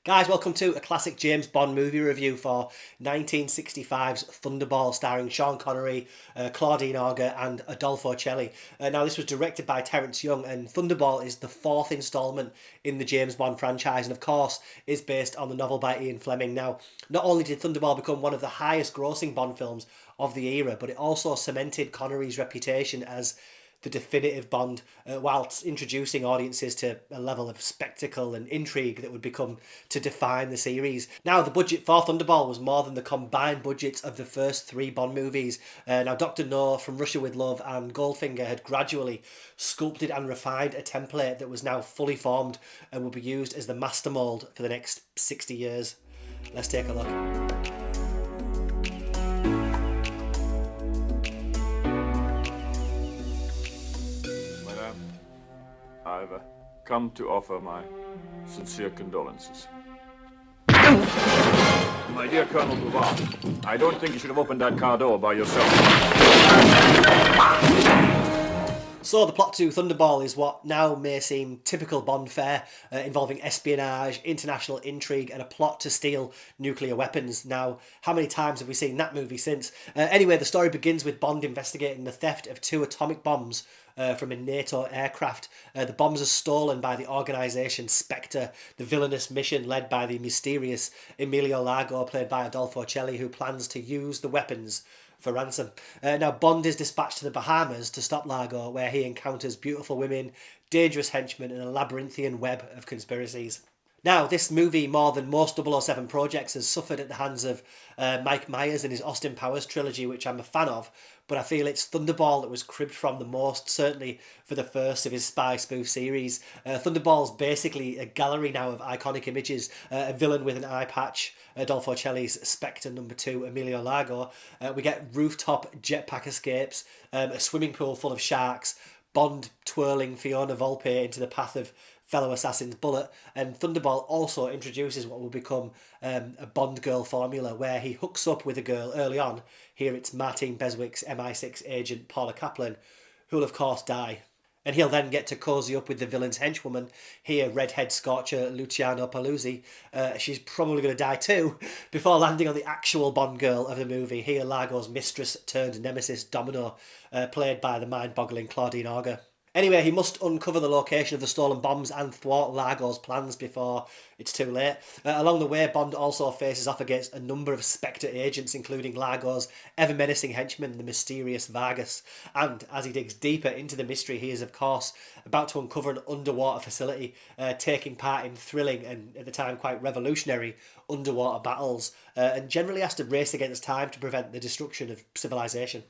Guys, welcome to a classic James Bond movie review for 1965's Thunderball, starring Sean Connery, Claudine Auger and Adolfo Celi. Now, this was directed by Terence Young, and Thunderball is the fourth instalment in the James Bond franchise, and of course is based on the novel by Ian Fleming. Now, not only did Thunderball become one of the highest grossing Bond films of the era, but it also cemented Connery's reputation as the definitive Bond, whilst introducing audiences to a level of spectacle and intrigue that would become to define the series. Now, the budget for Thunderball was more than the combined budgets of the first three Bond movies. Now, Dr. No, From Russia with Love and Goldfinger had gradually sculpted and refined a template that was now fully formed and would be used as the master mould for the next 60 years. Let's take a look. I've come to offer my sincere condolences. My dear Colonel Bouvard, I don't think you should have opened that car door by yourself. So the plot to Thunderball is what now may seem typical Bond fare, involving espionage, international intrigue and a plot to steal nuclear weapons. Now, how many times have we seen that movie since? Anyway, the story begins with Bond investigating the theft of two atomic bombs from a NATO aircraft. The bombs are stolen by the organisation SPECTRE, the villainous mission led by the mysterious Emilio Largo, played by Adolfo Celi, who plans to use the weapons for ransom. Now, Bond is dispatched to the Bahamas to stop Largo, where he encounters beautiful women, dangerous henchmen, and a labyrinthian web of conspiracies. Now, this movie, more than most 007 projects, has suffered at the hands of Mike Myers and his Austin Powers trilogy, which I'm a fan of, but I feel it's Thunderball that was cribbed from the most, certainly for the first of his spy spoof series. Thunderball's basically a gallery now of iconic images, a villain with an eye patch, Adolfo Celi's Spectre #2, Emilio Largo. We get rooftop jetpack escapes, a swimming pool full of sharks, Bond twirling Fiona Volpe into the path of fellow assassin's bullet, and Thunderball also introduces what will become a Bond girl formula, where he hooks up with a girl early on. Here it's Martine Beswick's MI6 agent Paula Kaplan, who'll of course die. And he'll then get to cozy up with the villain's henchwoman, here redhead scorcher Luciano Paluzzi. She's probably going to die too, before landing on the actual Bond girl of the movie, here Largo's mistress turned nemesis Domino, played by the mind-boggling Claudine Auger. Anyway, he must uncover the location of the stolen bombs and thwart Largo's plans before it's too late. Along the way, Bond also faces off against a number of Spectre agents, including Largo's ever-menacing henchman, the mysterious Vargas. And as he digs deeper into the mystery, he is, of course, about to uncover an underwater facility, taking part in thrilling and, at the time, quite revolutionary underwater battles, and generally has to race against time to prevent the destruction of civilization.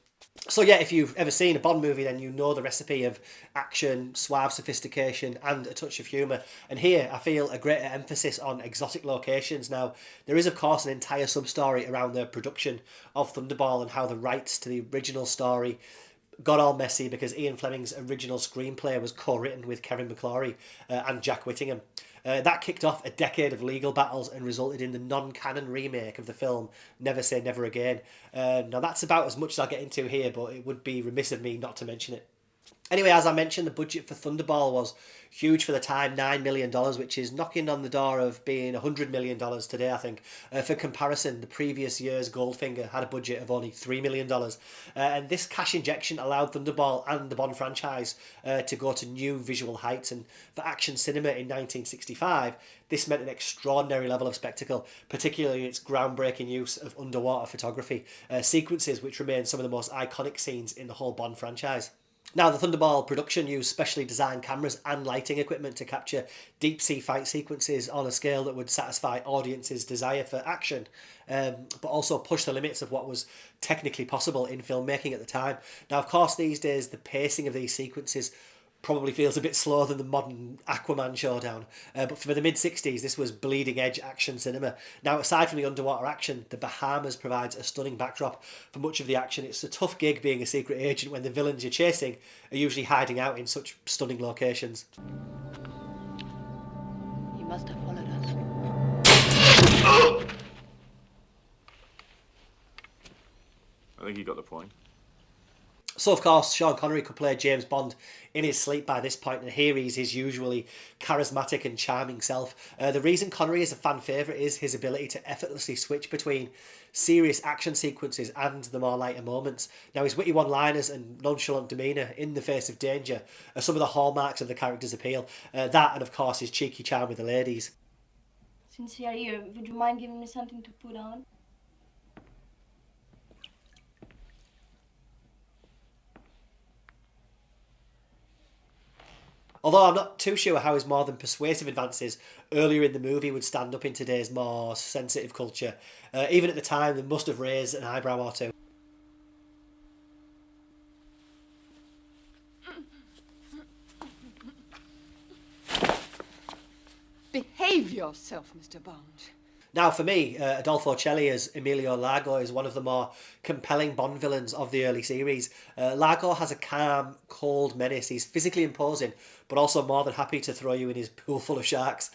So yeah, if you've ever seen a Bond movie, then you know the recipe of action, suave sophistication and a touch of humour. And here I feel a greater emphasis on exotic locations. Now, there is of course an entire sub-story around the production of Thunderball and how the rights to the original story got all messy because Ian Fleming's original screenplay was co-written with Kevin McClory and Jack Whittingham. That kicked off a decade of legal battles and resulted in the non-canon remake of the film Never Say Never Again. Now that's about as much as I'll get into here, but it would be remiss of me not to mention it. Anyway, as I mentioned, the budget for Thunderball was huge for the time, $9 million, which is knocking on the door of being $100 million today, I think. For comparison, the previous year's Goldfinger had a budget of only $3 million. And this cash injection allowed Thunderball and the Bond franchise to go to new visual heights. And for action cinema in 1965, this meant an extraordinary level of spectacle, particularly its groundbreaking use of underwater photography, sequences which remain some of the most iconic scenes in the whole Bond franchise. Now, the Thunderball production used specially designed cameras and lighting equipment to capture deep-sea fight sequences on a scale that would satisfy audiences' desire for action, but also push the limits of what was technically possible in filmmaking at the time. Now, of course, these days, the pacing of these sequences probably feels a bit slower than the modern Aquaman showdown. But for the mid-60s, this was bleeding-edge action cinema. Now, aside from the underwater action, the Bahamas provides a stunning backdrop for much of the action. It's a tough gig being a secret agent when the villains you're chasing are usually hiding out in such stunning locations. You must have followed us. I think you got the point. So, of course, Sean Connery could play James Bond in his sleep by this point, and here he's his usually charismatic and charming self. The reason Connery is a fan favourite is his ability to effortlessly switch between serious action sequences and the more lighter moments. Now, his witty one-liners and nonchalant demeanour in the face of danger are some of the hallmarks of the character's appeal. That, and of course, his cheeky charm with the ladies. Sincerely, would you mind giving me something to put on? Although I'm not too sure how his more than persuasive advances earlier in the movie would stand up in today's more sensitive culture. Even at the time, they must have raised an eyebrow or two. Behave yourself, Mr. Bond. Now, for me, Adolfo Celi as Emilio Largo is one of the more compelling Bond villains of the early series. Largo has a calm, cold menace. He's physically imposing, but also more than happy to throw you in his pool full of sharks.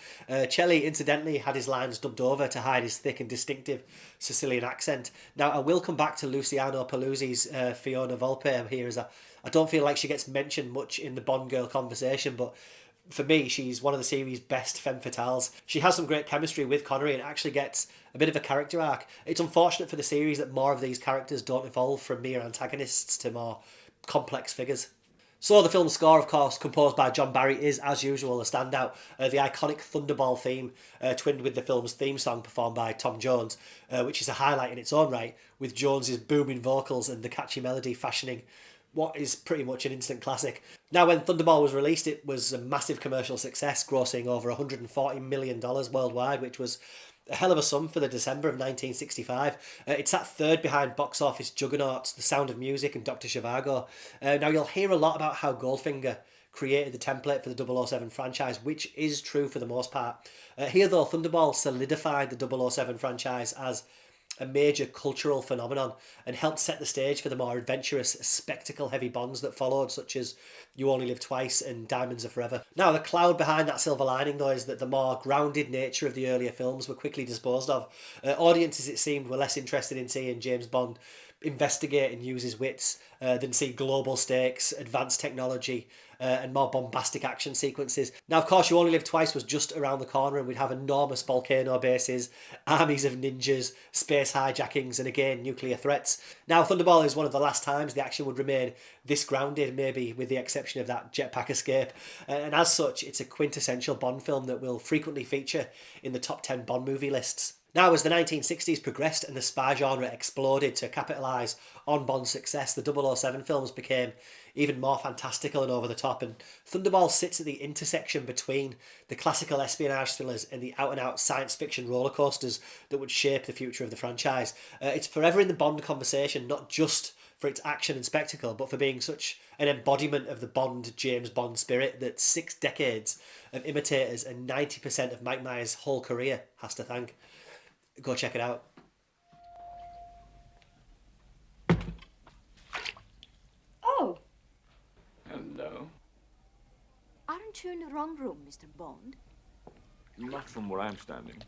Celi, incidentally, had his lines dubbed over to hide his thick and distinctive Sicilian accent. Now, I will come back to Luciano Paluzzi's Fiona Volpe here, as I don't feel like she gets mentioned much in the Bond girl conversation, but for me, she's one of the series' best femme fatales. She has some great chemistry with Connery and actually gets a bit of a character arc. It's unfortunate for the series that more of these characters don't evolve from mere antagonists to more complex figures. So the film's score, of course, composed by John Barry, is, as usual, a standout. The iconic Thunderball theme, twinned with the film's theme song performed by Tom Jones, which is a highlight in its own right, with Jones's booming vocals and the catchy melody fashioning what is pretty much an instant classic. Now, when Thunderball was released, it was a massive commercial success, grossing over $140 million worldwide, which was a hell of a sum for the December of 1965. It sat third behind box office juggernauts The Sound of Music and Dr. Zhivago. Now, you'll hear a lot about how Goldfinger created the template for the 007 franchise, which is true for the most part. Here, though, Thunderball solidified the 007 franchise as a major cultural phenomenon and helped set the stage for the more adventurous, spectacle-heavy Bonds that followed, such as You Only Live Twice and Diamonds Are Forever. Now, the cloud behind that silver lining, though, is that the more grounded nature of the earlier films were quickly disposed of. Audiences, it seemed, were less interested in seeing James Bond investigate and use his wits than see global stakes, advanced technology, and more bombastic action sequences. Now, of course, You Only Live Twice was just around the corner and we'd have enormous volcano bases, armies of ninjas, space hijackings, and again, nuclear threats. Now, Thunderball is one of the last times the action would remain this grounded, maybe with the exception of that jetpack escape. And as such, it's a quintessential Bond film that will frequently feature in the top 10 Bond movie lists. Now, as the 1960s progressed and the spy genre exploded to capitalise on Bond's success, the 007 films became even more fantastical and over the top, and Thunderball sits at the intersection between the classical espionage thrillers and the out-and-out science fiction roller coasters that would shape the future of the franchise. It's forever in the Bond conversation, not just for its action and spectacle, but for being such an embodiment of the James Bond spirit that 6 decades of imitators and 90% of Mike Myers' whole career has to thank. Go check it out. Oh, Hello. Aren't you in the wrong room, Mr. Bond? Not from where I'm standing.